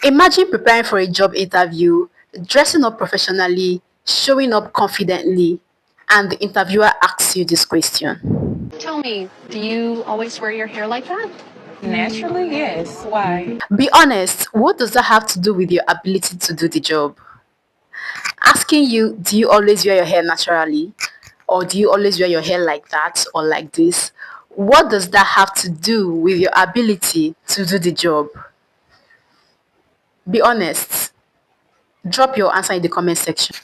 Imagine preparing for a job interview, dressing up professionally, showing up confidently, and the interviewer asks you this question. Tell me, do you always wear your hair like that? Naturally, yes. Why? Be honest, what does that have to do with your ability to do the job? Asking you, do you always wear your hair naturally? Or do you always wear your hair like that or like this? What does that have to do with your ability to do the job? Be honest. Drop your answer in the comment section.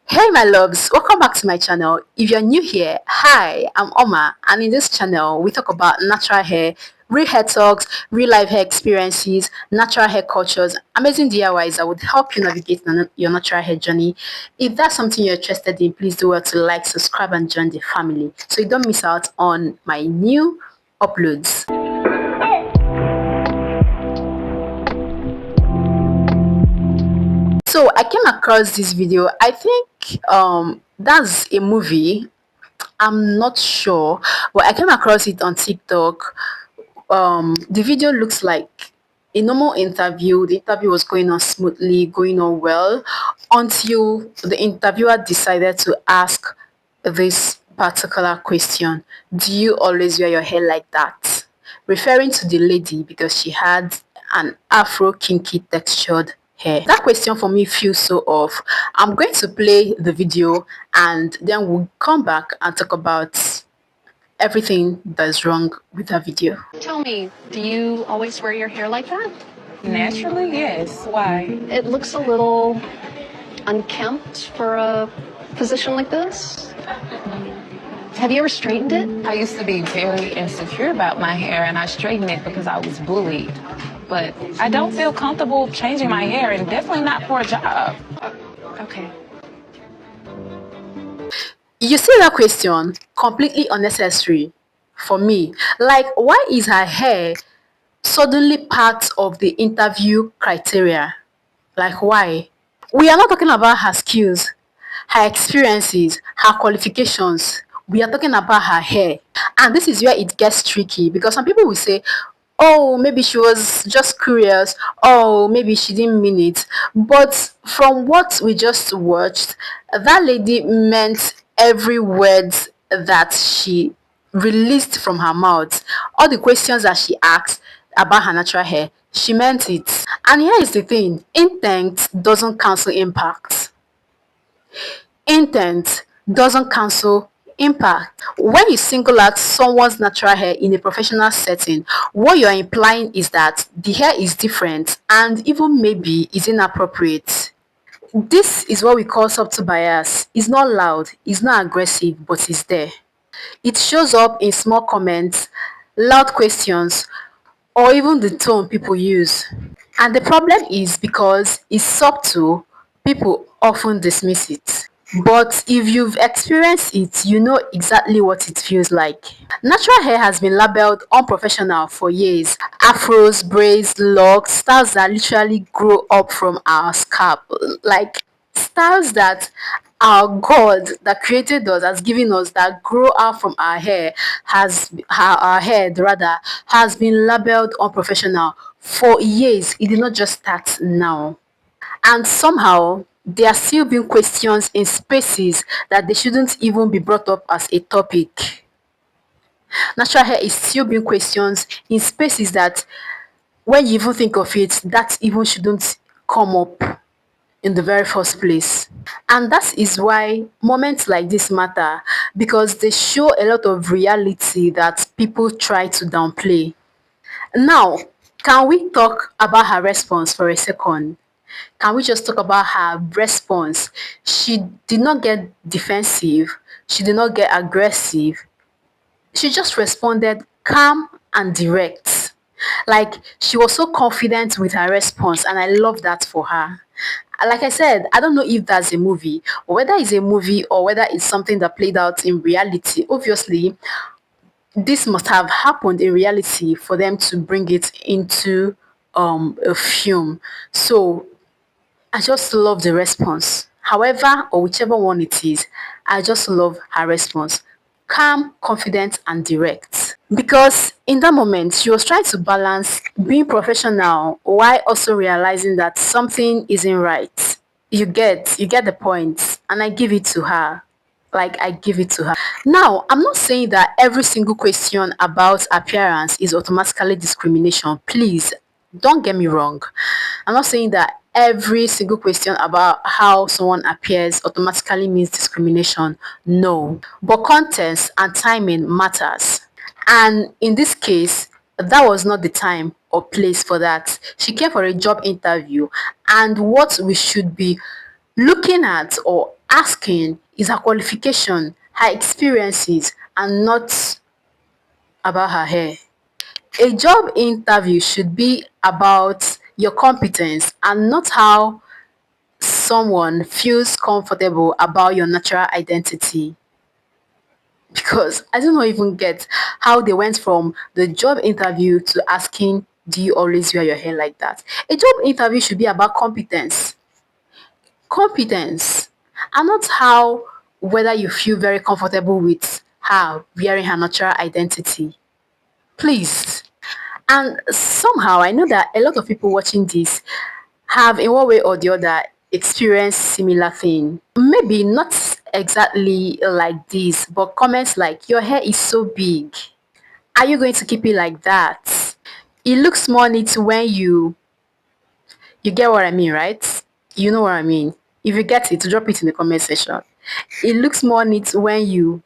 Hey my loves, welcome back to my channel. If you're new here, hi, I'm Oma, and in this channel we talk about natural hair, real hair talks, real life hair experiences, natural hair cultures, amazing DIYs that would help you navigate your natural hair journey. If that's something you're interested in, please do well to like, subscribe, and join the family so you don't miss out on my new uploads. So I came across this video. I think that's a movie. I'm not sure, but I came across it on TikTok. The video looks like a normal interview. The interview was going on smoothly, going on well, until the interviewer decided to ask this particular question: do you always wear your hair like that? Referring to the lady because she had an Afro kinky textured hair. That question for me feels so off. I'm going to play the video and then we'll come back and talk about everything that's wrong with that video. Tell me, do you always wear your hair like that? Naturally, yes. Why? It looks a little unkempt for a position like this. Have you ever straightened it? I used to be very insecure about my hair, and I straightened it because I was bullied. But I don't feel comfortable changing my hair, and definitely not for a job. Okay. You see that question? Completely unnecessary for me. Like, why is her hair suddenly part of the interview criteria? Like, why? We are not talking about her skills, her experiences, her qualifications. We are talking about her hair. And this is where it gets tricky because some people will say, oh, maybe she was just curious. Oh, maybe she didn't mean it. But from what we just watched, that lady meant every word that she released from her mouth. All the questions that she asked about her natural hair, she meant it. And here is the thing: intent doesn't cancel impact. Intent doesn't cancel impact. When you single out someone's natural hair in a professional setting, what you're implying is that the hair is different and even maybe is inappropriate. This is what we call subtle bias. It's not loud, it's not aggressive, but it's there. It shows up in small comments, loud questions, or even the tone people use. And the problem is because it's subtle, people often dismiss it. But if you've experienced it, you know exactly what it feels like. Natural hair has been labeled unprofessional for years. Afros, braids, locks, styles that literally grow up from our scalp. Like styles that our God that created us has given us, that grow out from our hair, our head rather, has been labeled unprofessional for years. It did not just start now. And somehow there are still being questions in spaces that they shouldn't even be brought up as a topic. Natural hair is still being questioned in spaces that when you even think of it, that even shouldn't come up in the very first place. And that is why moments like this matter, because they show a lot of reality that people try to downplay. Now, can we talk about her response for a second? Can we just talk about her response? She did not get defensive. She did not get aggressive. She just responded calm and direct. Like she was so confident with her response, and I love that for her. Like I said, I don't know if that's a movie, or whether it's a movie or whether it's something that played out in reality. Obviously, this must have happened in reality for them to bring it into a film. So I just love the response. However, or whichever one it is, I just love her response. Calm, confident, and direct. Because in that moment, she was trying to balance being professional while also realizing that something isn't right. You get the point, and I give it to her. Like, I give it to her. Now, I'm not saying that every single question about appearance is automatically discrimination. Please, don't get me wrong. I'm not saying that every single question about how someone appears automatically means discrimination. No. But context and timing matters. And in this case, that was not the time or place for that. She came for a job interview, and what we should be looking at or asking is her qualification, her experiences, and not about her hair. A job interview should be about your competence and not how someone feels comfortable about your natural identity. Because I do not even get how they went from the job interview to asking, do you always wear your hair like that? A job interview should be about competence. Competence. And not how whether you feel very comfortable with her wearing her natural identity. Please. And somehow I know that a lot of people watching this have in one way or the other experienced similar thing. Maybe not exactly like this, but comments like your hair is so big. Are you going to keep it like that? It looks more neat when you get what I mean, right? You know what I mean. If you get it, drop it in the comment section. It looks more neat when you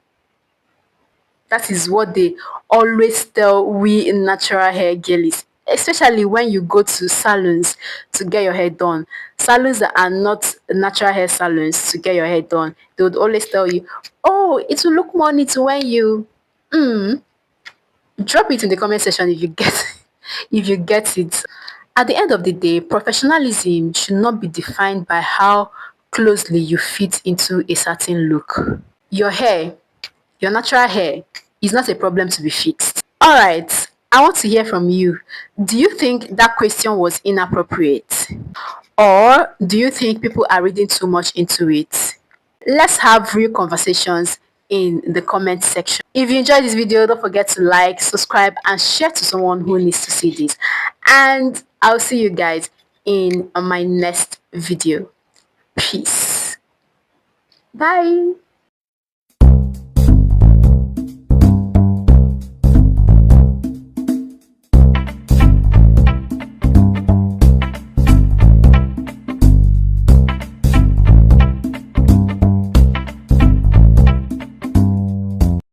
that is what they always tell we natural hair girlies, especially when you go to salons to get your hair done. Salons that are not natural hair salons to get your hair done, they would always tell you, oh, it will look more neat when you drop it in the comment section if you get if you get it. At the end of the day, professionalism should not be defined by how closely you fit into a certain look. Your hair, your natural hair, is not a problem to be fixed. All right, I want to hear from you. Do you think that question was inappropriate? Or do you think people are reading too much into it? Let's have real conversations in the comment section. If you enjoyed this video, don't forget to like, subscribe, and share to someone who needs to see this. And I'll see you guys in my next video. Peace. Bye.